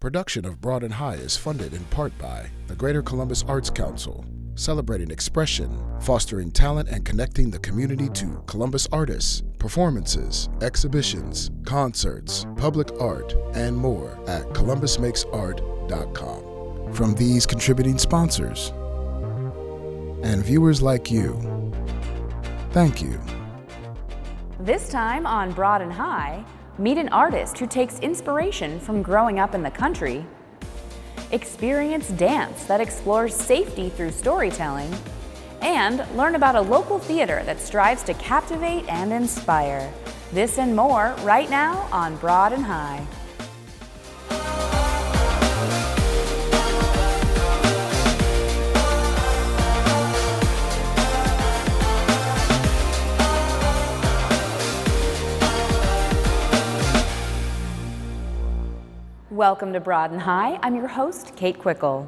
Production of Broad and High is funded in part by the Greater Columbus Arts Council, celebrating expression, fostering talent, and connecting the community to Columbus artists, performances, exhibitions, concerts, public art, and more at columbusmakesart.com. From these contributing sponsors and viewers like you, thank you. This time on Broad and High, meet an artist who takes inspiration from growing up in the country, experience dance that explores safety through storytelling, and learn about a local theater that strives to captivate and inspire. This and more right now on Broad and High. Welcome to Broad and High. I'm your host, Kate Quickle.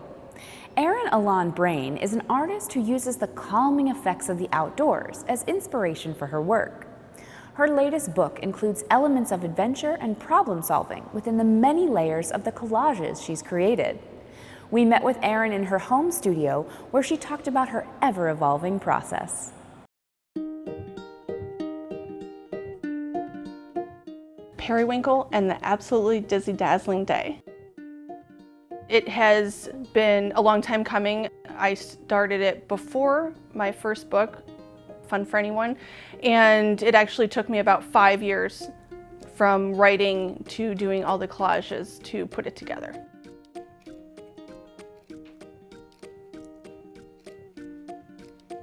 Erin Alon Brain is an artist who uses the calming effects of the outdoors as inspiration for her work. Her latest book includes elements of adventure and problem solving within the many layers of the collages she's created. We met with Erin in her home studio where she talked about her ever-evolving process. Periwinkle and the Absolutely Dizzy Dazzling Day. It has been a long time coming. I started it before my first book, Fun for Anyone, and it actually took me about 5 years from writing to doing all the collages to put it together.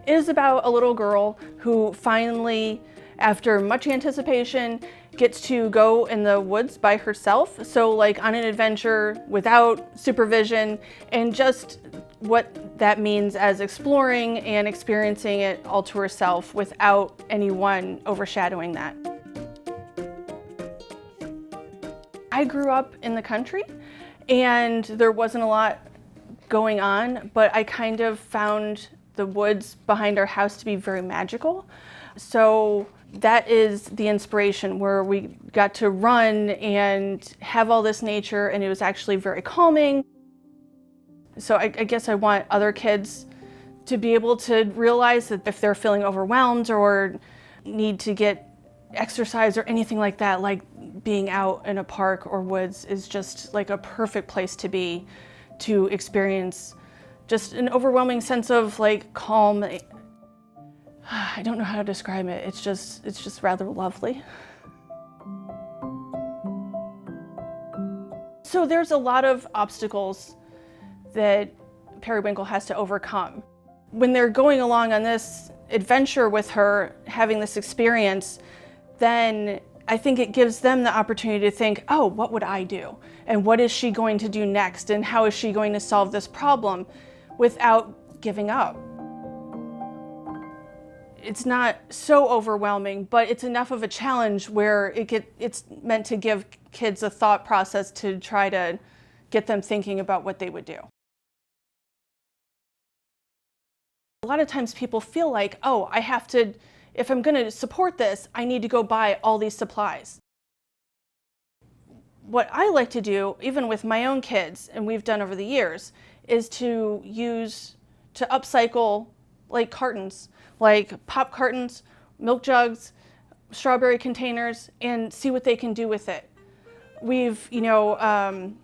It is about a little girl who finally, after much anticipation, gets to go in the woods by herself. So like on an adventure without supervision, and just what that means as exploring and experiencing it all to herself without anyone overshadowing that. I grew up in the country and there wasn't a lot going on, but I kind of found the woods behind our house to be very magical. So that is the inspiration, where we got to run and have all this nature, and it was actually very calming. So I guess I want other kids to be able to realize that if they're feeling overwhelmed or need to get exercise or anything like that, like being out in a park or woods is just like a perfect place to be, to experience just an overwhelming sense of like calm. I don't know how to describe it. It's just rather lovely. So there's a lot of obstacles that Periwinkle has to overcome. When they're going along on this adventure with her, having this experience, then I think it gives them the opportunity to think, oh, what would I do? And what is she going to do next? And how is she going to solve this problem without giving up? It's not so overwhelming, but it's enough of a challenge where it's meant to give kids a thought process to try to get them thinking about what they would do. A lot of times people feel like, oh, I have to, if I'm going to support this, I need to go buy all these supplies. What I like to do, even with my own kids, and we've done over the years, is to upcycle like cartons, like pop cartons, milk jugs, strawberry containers, and see what they can do with it. We've, over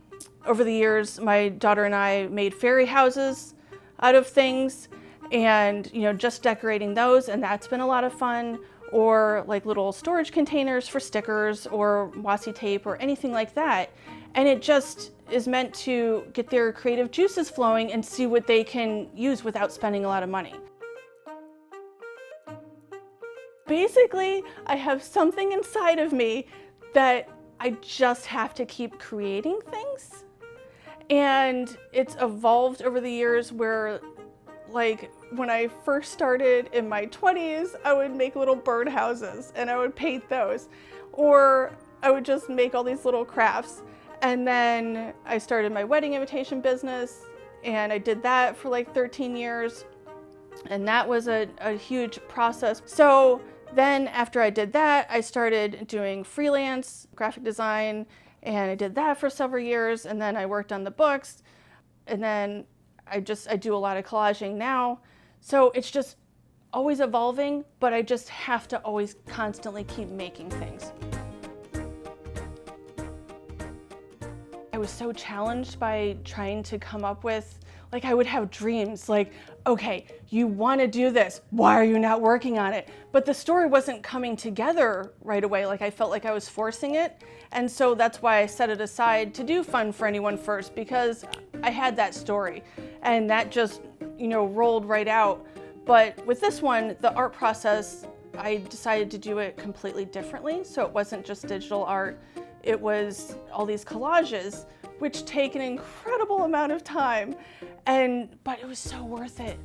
the years, my daughter and I made fairy houses out of things, and just decorating those, and that's been a lot of fun. Or like little storage containers for stickers or washi tape or anything like that. And it just is meant to get their creative juices flowing and see what they can use without spending a lot of money. Basically, I have something inside of me that I just have to keep creating things. And it's evolved over the years where, like, when I first started in my 20s, I would make little bird houses and I would paint those. Or I would just make all these little crafts. And then I started my wedding invitation business, and I did that for like 13 years. And that was a huge process. So then after I did that, I started doing freelance graphic design, And I did that for several years, and then I worked on the books, and then I do a lot of collaging now. So it's just always evolving, but I just have to always constantly keep making things. I was so challenged by trying to come up with, like, I would have dreams like, okay, you want to do this, why are you not working on it? But the story wasn't coming together right away. Like, I felt like I was forcing it. And so that's why I set it aside to do Fun for Anyone first, because I had that story and that just, rolled right out. But with this one, the art process, I decided to do it completely differently. So it wasn't just digital art, it was all these collages, which take an incredible amount of time, but it was so worth it.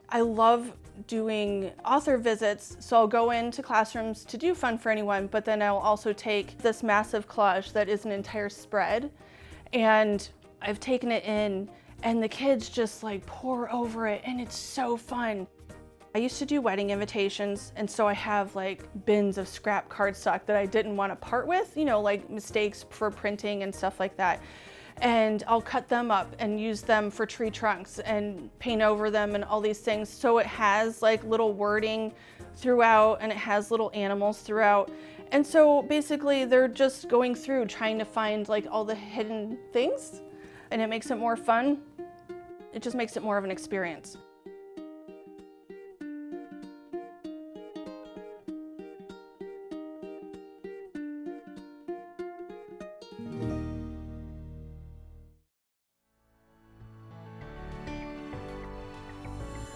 I love doing author visits, so I'll go into classrooms to do Fun for Anyone, but then I'll also take this massive collage that is an entire spread, and I've taken it in, and the kids just like pour over it, and it's so fun. I used to do wedding invitations, and so I have like bins of scrap cardstock that I didn't want to part with, like mistakes for printing and stuff like that. And I'll cut them up and use them for tree trunks and paint over them and all these things. So it has like little wording throughout, and it has little animals throughout. And so basically they're just going through trying to find like all the hidden things, and it makes it more fun. It just makes it more of an experience.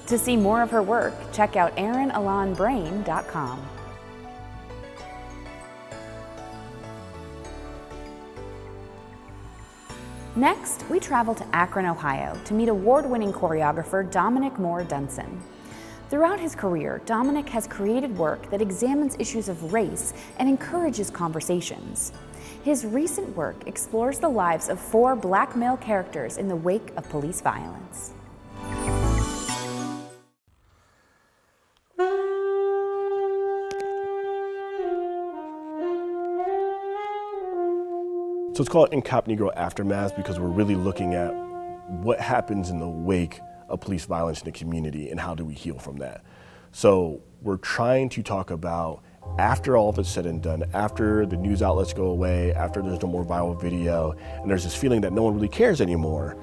To see more of her work, check out ErinAlanBrain.com. Next, we travel to Akron, Ohio to meet award-winning choreographer Dominic Moore Dunson. Throughout his career, Dominic has created work that examines issues of race and encourages conversations. His recent work explores the lives of 4 Black male characters in the wake of police violence. So it's called Incognito Aftermath because we're really looking at what happens in the wake of police violence in the community and how do we heal from that. So we're trying to talk about after all of it's said and done, after the news outlets go away, after there's no more viral video, and there's this feeling that no one really cares anymore,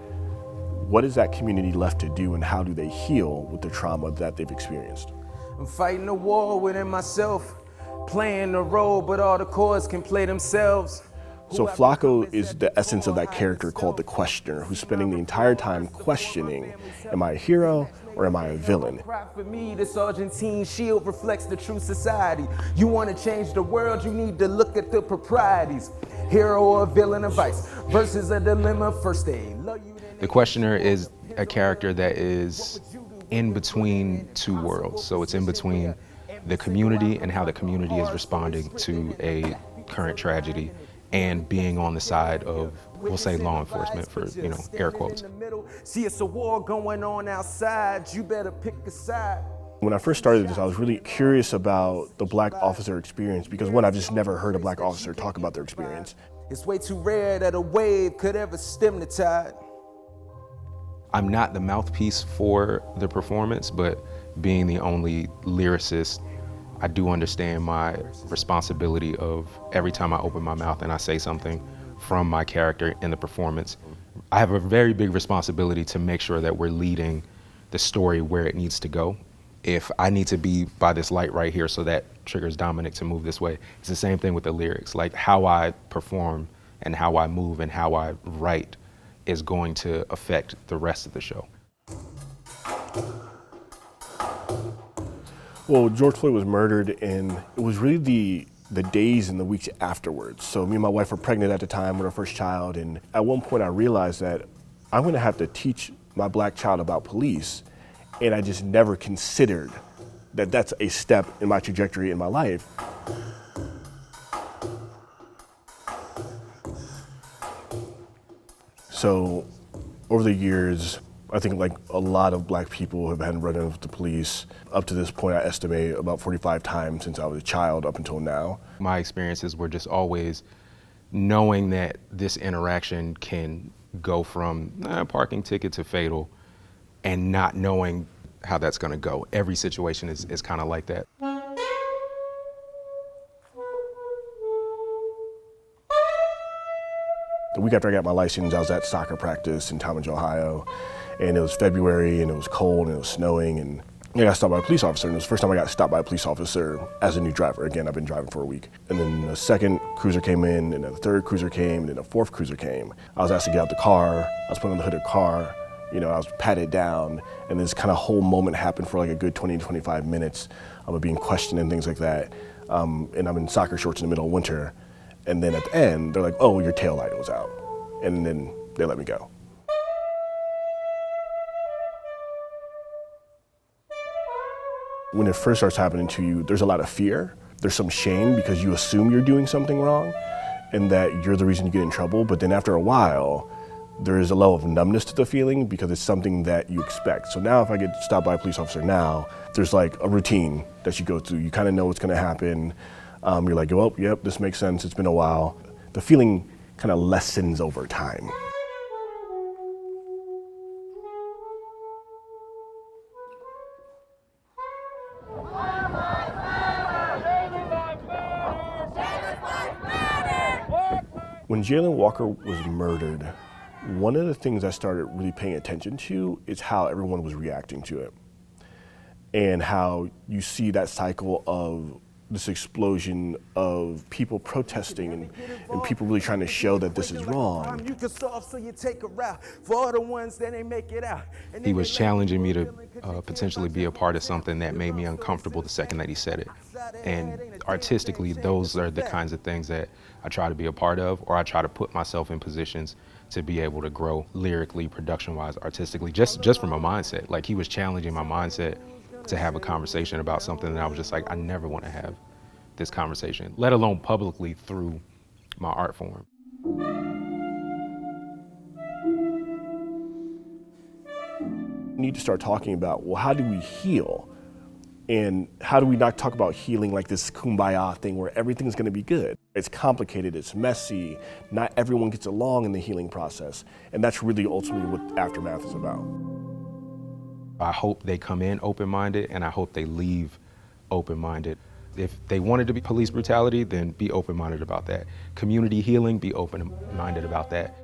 what is that community left to do and how do they heal with the trauma that they've experienced? I'm fighting a war within myself, playing the role, but all the chords can play themselves. So Flacco is the essence of that character called the questioner, who's spending the entire time questioning, am I a hero or am I a villain? For me, this Argentine shield reflects the true society. You want to change the world, you need to look at the proprieties. Hero or villain advice versus a dilemma first aid. The questioner is a character that is in between 2 worlds. So it's in between the community and how the community is responding to a current tragedy, and being on the side of, we'll say, law enforcement for, air quotes. See, it's a war going on outside, you better pick a side. When I first started this, I was really curious about the Black officer experience because, one, I've just never heard a Black officer talk about their experience. It's way too rare that a wave could ever stem the tide. I'm not the mouthpiece for the performance, but being the only lyricist, I do understand my responsibility of every time I open my mouth and I say something from my character in the performance. I have a very big responsibility to make sure that we're leading the story where it needs to go. If I need to be by this light right here so that triggers Dominic to move this way, it's the same thing with the lyrics. Like how I perform and how I move and how I write is going to affect the rest of the show. Well, George Floyd was murdered, and it was really the days and the weeks afterwards. So me and my wife were pregnant at the time with our first child, and at one point I realized that I'm gonna have to teach my Black child about police, and I just never considered that that's a step in my trajectory in my life. So over the years, I think like a lot of black people have had run-ins with the police. Up to this point, I estimate about 45 times since I was a child up until now. My experiences were just always knowing that this interaction can go from a parking ticket to fatal, and not knowing how that's gonna go. Every situation is kind of like that. The week after I got my license, I was at soccer practice in Talmadge, Ohio, and it was February, and it was cold, and it was snowing, and I got stopped by a police officer, and it was the first time I got stopped by a police officer as a new driver. Again, I've been driving for a week. And then the second cruiser came in, and then the third cruiser came, and then the fourth cruiser came. I was asked to get out the car. I was put on the hood of the car. You know, I was patted down, and this kind of whole moment happened for like a good 20 to 25 minutes of being questioned and things like that. And I'm in soccer shorts in the middle of winter. And then at the end, they're like, oh, your tail light was out. And then they let me go. When it first starts happening to you, there's a lot of fear. There's some shame because you assume you're doing something wrong and that you're the reason you get in trouble. But then after a while, there is a level of numbness to the feeling because it's something that you expect. So now if I get stopped by a police officer now, there's like a routine that you go through. You kind of know what's gonna happen. You're like, oh, yep, this makes sense, it's been a while. The feeling kind of lessens over time. When Jayland Walker was murdered, one of the things I started really paying attention to is how everyone was reacting to it. And how you see that cycle of this explosion of people protesting and people really trying to show that this is wrong. He was challenging me to potentially be a part of something that made me uncomfortable the second that he said it. And artistically, those are the kinds of things that I try to be a part of, or I try to put myself in positions to be able to grow lyrically, production-wise, artistically, just from a mindset. Like, he was challenging my mindset to have a conversation about something that I was just like, I never want to have this conversation, let alone publicly through my art form. We need to start talking about, well, how do we heal? And how do we not talk about healing like this kumbaya thing where everything's gonna be good? It's complicated, it's messy, not everyone gets along in the healing process. And that's really ultimately what Aftermath is about. I hope they come in open-minded, and I hope they leave open-minded. If they wanted to be police brutality, then be open-minded about that. Community healing, be open-minded about that.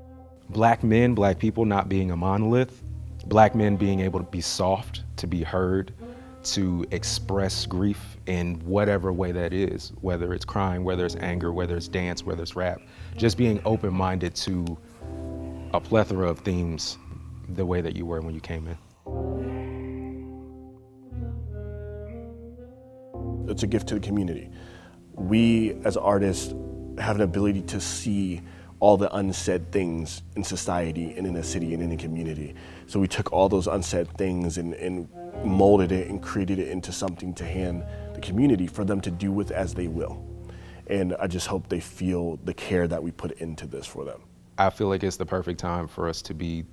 Black men, black people not being a monolith, black men being able to be soft, to be heard, to express grief in whatever way that is, whether it's crying, whether it's anger, whether it's dance, whether it's rap. Just being open-minded to a plethora of themes the way that you were when you came in. It's a gift to the community. We, as artists, have an ability to see all the unsaid things in society and in a city and in a community. So we took all those unsaid things and molded it and created it into something to hand the community for them to do with as they will. And I just hope they feel the care that we put into this for them. I feel like it's the perfect time for us to be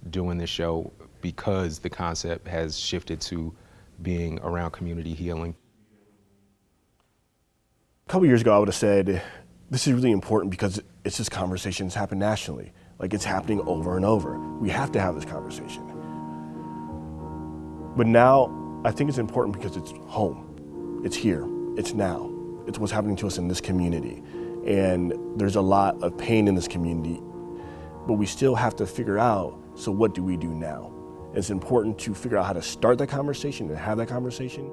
doing this show because the concept has shifted to being around community healing. A couple years ago, I would have said, this is really important because it's just conversations happen nationally. Like, it's happening over and over. We have to have this conversation. But now, I think it's important because it's home. It's here. It's now. It's what's happening to us in this community. And there's a lot of pain in this community, but we still have to figure out, so what do we do now? It's important to figure out how to start that conversation and have that conversation.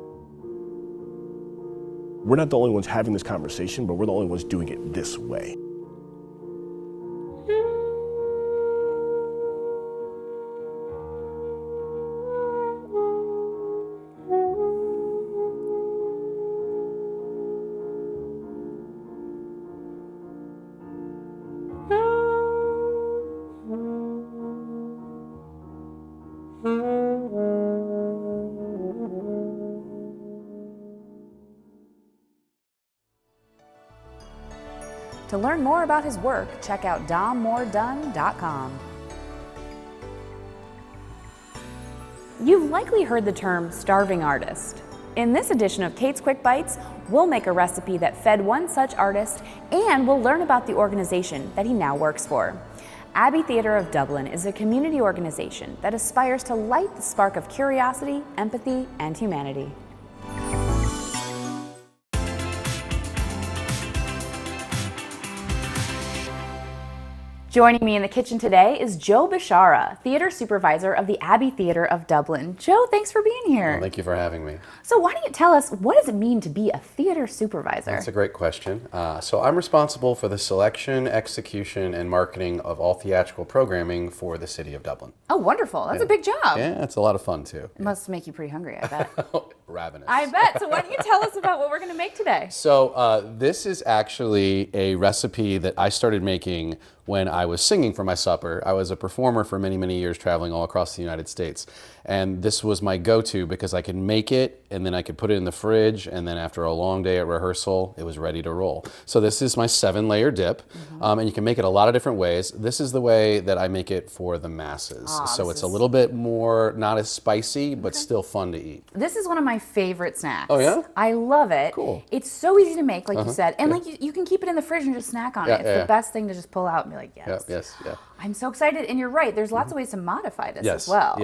We're not the only ones having this conversation, but we're the only ones doing it this way. To learn more about his work, check out dommooredone.com. You've likely heard the term starving artist. In this edition of Kate's Quick Bites, we'll make a recipe that fed one such artist, and we'll learn about the organization that he now works for. Abbey Theatre of Dublin is a community organization that aspires to light the spark of curiosity, empathy, and humanity. Joining me in the kitchen today is Joe Bishara, theater supervisor of the Abbey Theatre of Dublin. Joe, thanks for being here. Well, thank you for having me. So why don't you tell us, what does it mean to be a theater supervisor? That's a great question. So I'm responsible for the selection, execution, and marketing of all theatrical programming for the city of Dublin. Oh, wonderful. That's a big job. Yeah, it's a lot of fun too. It must make you pretty hungry, I bet. Ravenous. I bet. So why don't you tell us about what we're going to make today? So this is actually a recipe that I started making when I was singing for my supper. I was a performer for many, many years, traveling all across the United States. And this was my go-to because I could make it and then I could put it in the fridge, and then after a long day at rehearsal, it was ready to roll. So this is my 7-layer dip, and you can make it a lot of different ways. This is the way that I make it for the masses. So it's a little bit more, not as spicy, but still fun to eat. This is one of my favorite snacks. Oh, yeah? I love it. Cool. It's so easy to make, like you said, and like you can keep it in the fridge and just snack on it. It's the best thing to just pull out and be like, yes. Yes. I'm so excited, and you're right. There's lots of ways to modify this as well.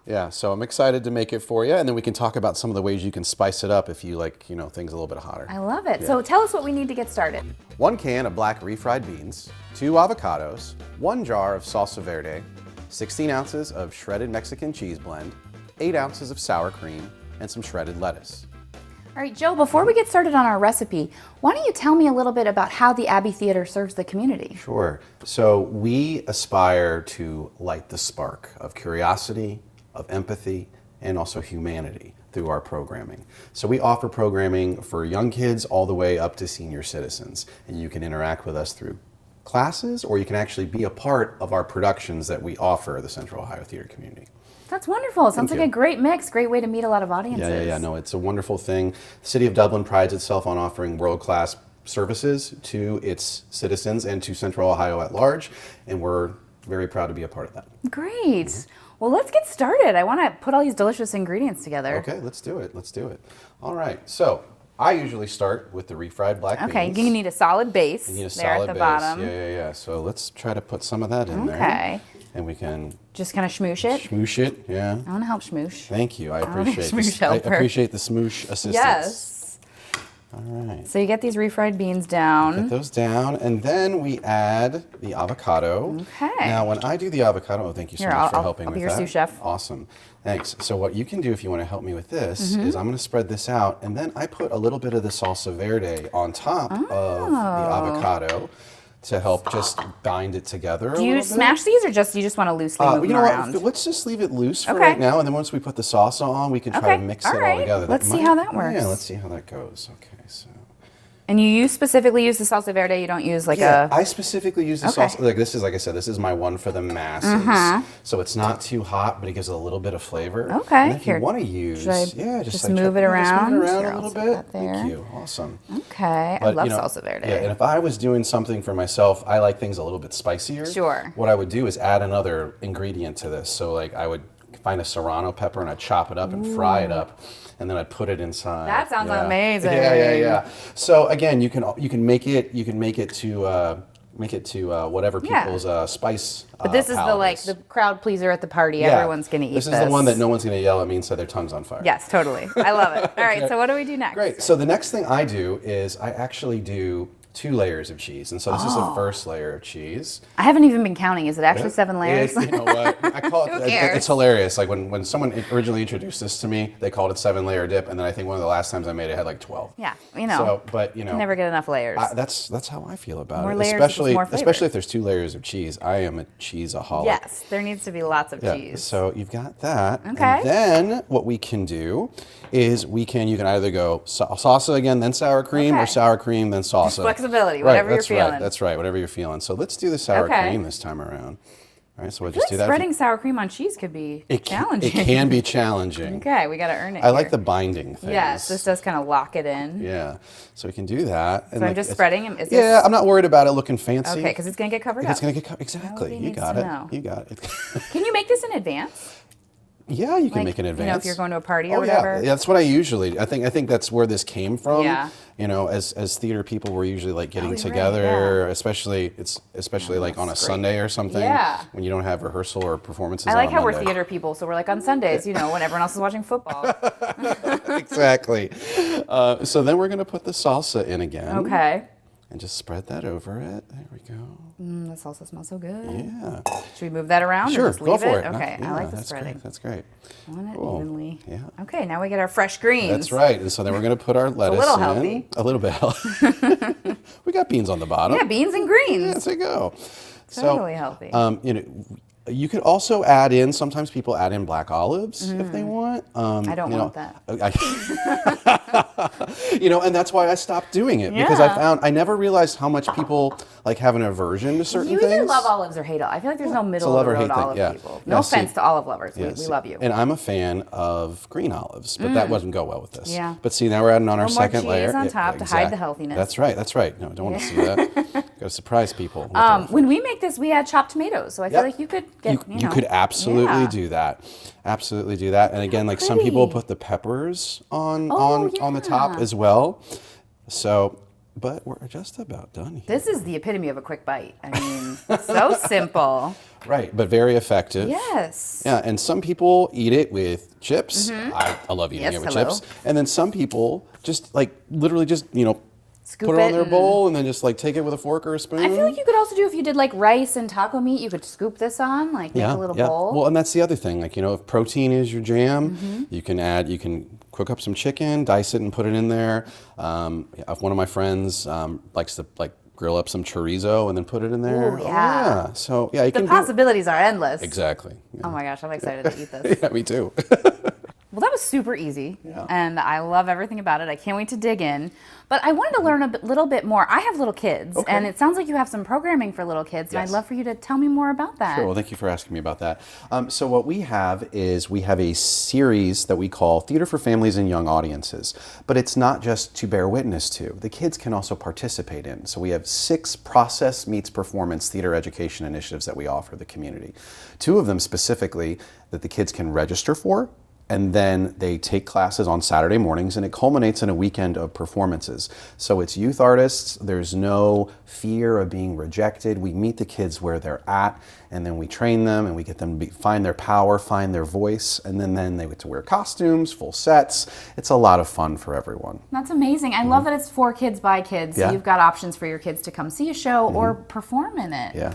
Yeah, so I'm excited to make it for you, and then we can talk about some of the ways you can spice it up if you like, things a little bit hotter. I love it. So tell us what we need to get started. 1 can of black refried beans, 2 avocados, 1 jar of salsa verde, 16 ounces of shredded Mexican cheese blend, 8 ounces of sour cream, and some shredded lettuce. All right, Joe, before we get started on our recipe, why don't you tell me a little bit about how the Abbey Theatre serves the community? Sure. So we aspire to light the spark of curiosity, of empathy, and also humanity through our programming. So we offer programming for young kids all the way up to senior citizens, and you can interact with us through classes, or you can actually be a part of our productions that we offer the Central Ohio Theater community. That's wonderful. It sounds like a great mix, great way to meet a lot of audiences. Yeah. No, it's a wonderful thing. The City of Dublin prides itself on offering world-class services to its citizens and to Central Ohio at large, and we're very proud to be a part of that. Great. Well, let's get started. I want to put all these delicious ingredients together. Okay, let's do it. All right, so I usually start with the refried black beans. Okay, you need a solid base You need a there solid at the base. bottom. Yeah. So let's try to put some of that in there. Okay. And we can Just kind of smoosh it. smoosh it, yeah. I want to help smoosh. Thank you, I I'm a appreciate smoosh this. I helper. appreciate the smoosh assistance. Yes. All right. So you get these refried beans down. Get those down, and then we add the avocado. Okay. Now, when I do the avocado, thank you so Here, much for I'll helping be with your that. sous chef. Awesome. Thanks. So what you can do if you want to help me with this Mm-hmm. is I'm going to spread this out, and then I put a little bit of the salsa verde on top of the avocado to help just bind it together a Do you little bit. smash these, or you just want to loosely move You them know around? what? Let's just leave it loose for Okay. right now, and then once we put the salsa on, we can try Okay. to mix All it right. all together. Let's see how that works. Yeah, let's see how that goes. Okay, so. And you specifically use the salsa verde. You don't use like I specifically use the Okay. sauce. Like this is, like I said, this is my one for the masses. So it's not too hot, but it gives it a little bit of flavor. Okay. And if Here, you want to use, should I just just move it around? Move it around Here, a I'll little set bit. that there. Thank you. Awesome. Okay, I But, love you know, salsa verde. Yeah, and if I was doing something for myself, I like things a little bit spicier. Sure. What I would do is add another ingredient to this. So like I would find a serrano pepper and I'd chop it up and fry it up, and then I'd put it inside. That sounds Yeah. amazing. Yeah. So again, you can make it to whatever Yeah. people's spice. But this is the crowd pleaser at the party. Everyone's going to eat this. This is the one that no one's going to yell at me and say their tongue's on fire. Yes, totally. I love it. All right, so what do we do next? Great. So the next thing I do is I actually do 2 layers of cheese, and so this is the first layer of cheese. I haven't even been counting. Is it actually 7 layers? You know what? I call it. Who cares? It's hilarious. Like when someone originally introduced this to me, they called it 7-layer dip, and then I think one of the last times I made it had like 12. Yeah, So, but you know, never get enough layers. that's how I feel about More it. layers Especially equals more flavor. especially if there's 2 layers of cheese. I am a cheeseaholic. Yes, there needs to be lots of Yeah, cheese. so you've got that. Okay. And then what we can do is you can either go salsa again, then sour cream, Okay. or sour cream, then salsa. Flexibility, whatever you're feeling. That's right, whatever you're feeling. So let's do the sour Okay. cream this time around. All right, so we'll I feel just do like that. spreading sour cream on cheese could be challenging. It can be challenging. Okay, we got to earn it. I like here. the binding things. Yes, this does kind of lock it in. Yeah, so we can do that. So I'm just spreading them. Yeah, I'm not worried about it looking fancy. Okay, because it's going to get covered It's up. going to get exactly. Nobody You needs got to it. know. You got it. Can you make this in advance? Yeah, you can Like, make an advance. You know, if you're going to a party or Oh whatever. yeah, that's what I usually. I think that's where this came from. Yeah. You know, as theater people, we're usually like getting you're right, together, especially like on a Sunday or something. Yeah. When you don't have rehearsal or performances. I like on how we're Monday. theater people, so we're like on Sundays, you know, when everyone else is watching football. Exactly. So then we're gonna put the salsa in again. Okay. And just spread that over it. There we go. The salsa smells so good. Yeah. Should we move that around? Sure. Or just Go leave for it? it. Okay. Yeah, I like the that's spreading. Great. That's great. I want it Cool. evenly. Yeah. Okay. Now we get our fresh greens. That's right. And so then we're going to put our lettuce little in. healthy. A little bit healthy. We got beans on the bottom. Yeah, beans and greens. Yes, there you go. Totally healthy. You know, you could also add in, sometimes people add in black olives if they want. I don't want that. You know, and that's why I stopped doing it because Yeah. I never realized how much people like have an aversion to certain You things. either love olives or hate olives. I feel like there's no middle of love the or road hate thing, olive yeah. people. Yeah, No see- offense to olive lovers. Yes. We love you. And I'm a fan of green olives, but that wouldn't go well with this. Yeah. But see, now we're adding on our little more second layer. cheese on Yeah, top to hide the healthiness. That's right. That's right. No, don't want to see that. Got to surprise people. with When we make this, we add chopped tomatoes, so I feel Yep. like you could get, you could absolutely yeah. do that. Absolutely do that. And again, like some people put the peppers on the top yeah. as well. So, but we're just about done here. This is the epitome of a quick bite. I mean, so simple. Right, but very effective. Yes. Yeah, and some people eat it with chips. I love eating Yes, it with hello. chips. And then some people just like literally just, you know, Scoop put it on it their and- bowl and then just like take it with a fork or a spoon. I feel like you could also do if you did like rice and taco meat, you could scoop this on, like make a little bowl. Well, and that's the other thing. Like, you know, if protein is your jam, you can cook up some chicken, dice it and put it in there. If one of my friends likes to like grill up some chorizo and then put it in there. Ooh, yeah. So, yeah, you The can possibilities are endless. Exactly. Yeah. Oh my gosh, I'm excited to eat this. Yeah, me too. Well, that was super easy, Yeah. and I love everything about it. I can't wait to dig in. But I wanted to learn little bit more. I have little kids, and it sounds like you have some programming for little kids, and Yes. I'd love for you to tell me more about that. Sure. Well, thank you for asking me about that. So what we have is we have a series that we call Theater for Families and Young Audiences. But it's not just to bear witness to. The kids can also participate in. So we have 6 process meets performance theater education initiatives that we offer the community. 2 of them specifically that the kids can register for. And then they take classes on Saturday mornings, and it culminates in a weekend of performances. So it's youth artists. There's no fear of being rejected. We meet the kids where they're at, and then we train them, and we get them to find their power, find their voice, and then they get to wear costumes, full sets. It's a lot of fun for everyone. That's amazing. I love that it's for kids by kids. So Yeah. you've got options for your kids to come see a show or perform in it. Yeah.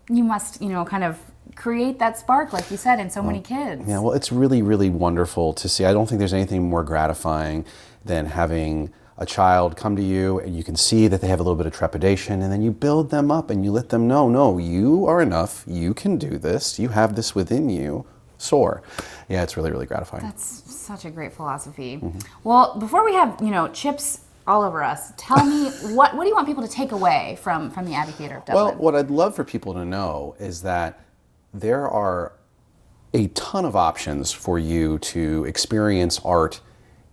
You must, kind of create that spark, like you said, in so many kids. Yeah, well, it's really, really wonderful to see. I don't think there's anything more gratifying than having a child come to you and you can see that they have a little bit of trepidation, and then you build them up and you let them know, no, you are enough. You can do this. You have this within you. Soar. Yeah, it's really, really gratifying. That's such a great philosophy. Well, before we have, chips all over us, tell me, what do you want people to take away from the Abbey Theatre of Dublin? Well, what I'd love for people to know is that there are a ton of options for you to experience art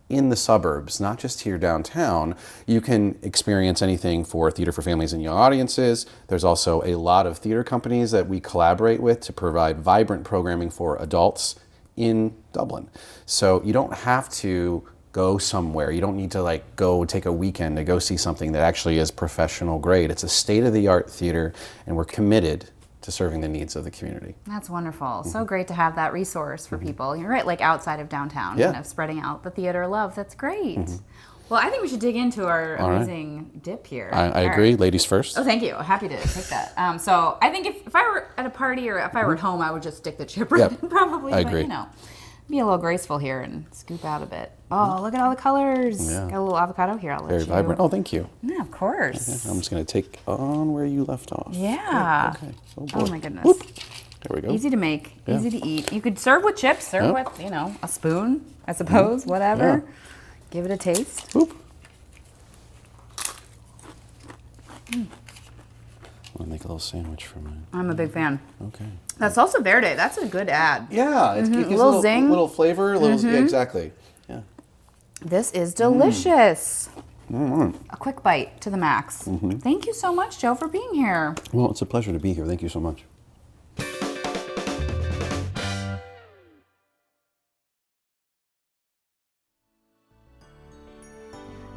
in the suburbs, not just here downtown. You can experience anything for Theater for Families and Young Audiences. There's also a lot of theater companies that we collaborate with to provide vibrant programming for adults in Dublin. So you don't have to go somewhere. You don't need to go take a weekend to go see something that actually is professional grade. It's a state-of-the-art theater, and we're committed to serving the needs of the community. That's wonderful. So great to have that resource for people. You're right, like outside of downtown, Yeah. spreading out the theater love. That's great. Well, I think we should dig into our amazing dip here. I All agree. right. Ladies first. Oh, thank you. Happy to take that. So I think if I were at a party or if I were at home, I would just stick the chip right in probably. I but, agree. Be a little graceful here and scoop out a bit. Oh, look at all the colors. Yeah. Got a little avocado here. I'll let Very you. vibrant. Oh, thank you. Yeah, of course. I'm just going to take on where you left off. Yeah. Okay. Oh my goodness. Whoop. There we go. Easy to make, Yeah. easy to eat. You could serve with chips, serve with, a spoon, I suppose, whatever. Yeah. Give it a taste. Whoop. I'm going to make a little sandwich for mine. I'm a big fan. Okay. That salsa verde, that's a good ad. Yeah, it gives A little a zing. little flavor. Yeah, exactly. Yeah. This is delicious. A quick bite to the max. Thank you so much, Joe, for being here. Well, it's a pleasure to be here. Thank you so much.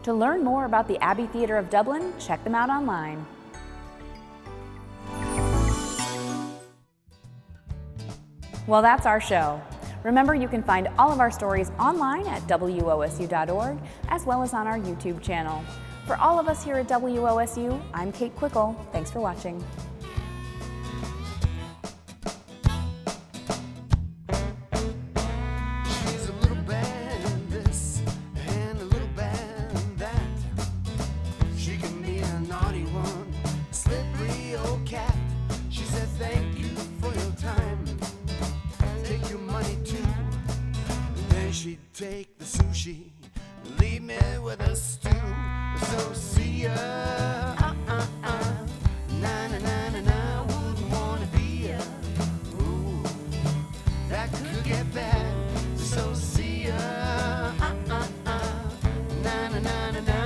To learn more about the Abbey Theatre of Dublin, check them out online. Well, that's our show. Remember, you can find all of our stories online at WOSU.org, as well as on our YouTube channel. For all of us here at WOSU, I'm Kate Quickle. Thanks for watching. She's a little band this and a little band that. She can be a naughty one, a slippery old cat. She said thank you for your time, take your money too. And then she'd take the sushi and leave me with a stew. So see ya. Na na na na na. Wouldn't wanna be ya. Ooh, that could get bad. So see ya. Na na na na na.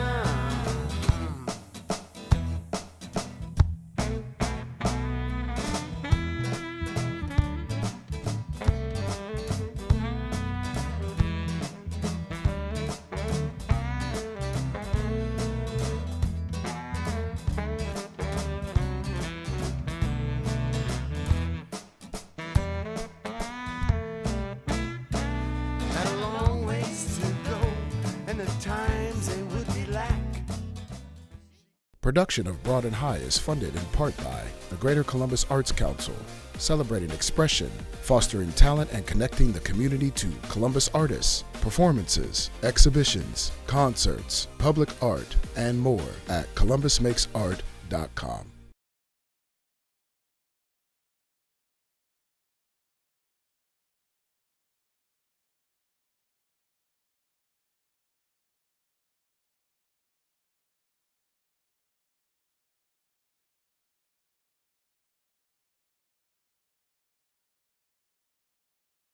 Had a long ways to go, and the times they would be lack. Production of Broad and High is funded in part by the Greater Columbus Arts Council, celebrating expression, fostering talent, and connecting the community to Columbus artists, performances, exhibitions, concerts, public art, and more at columbusmakesart.com.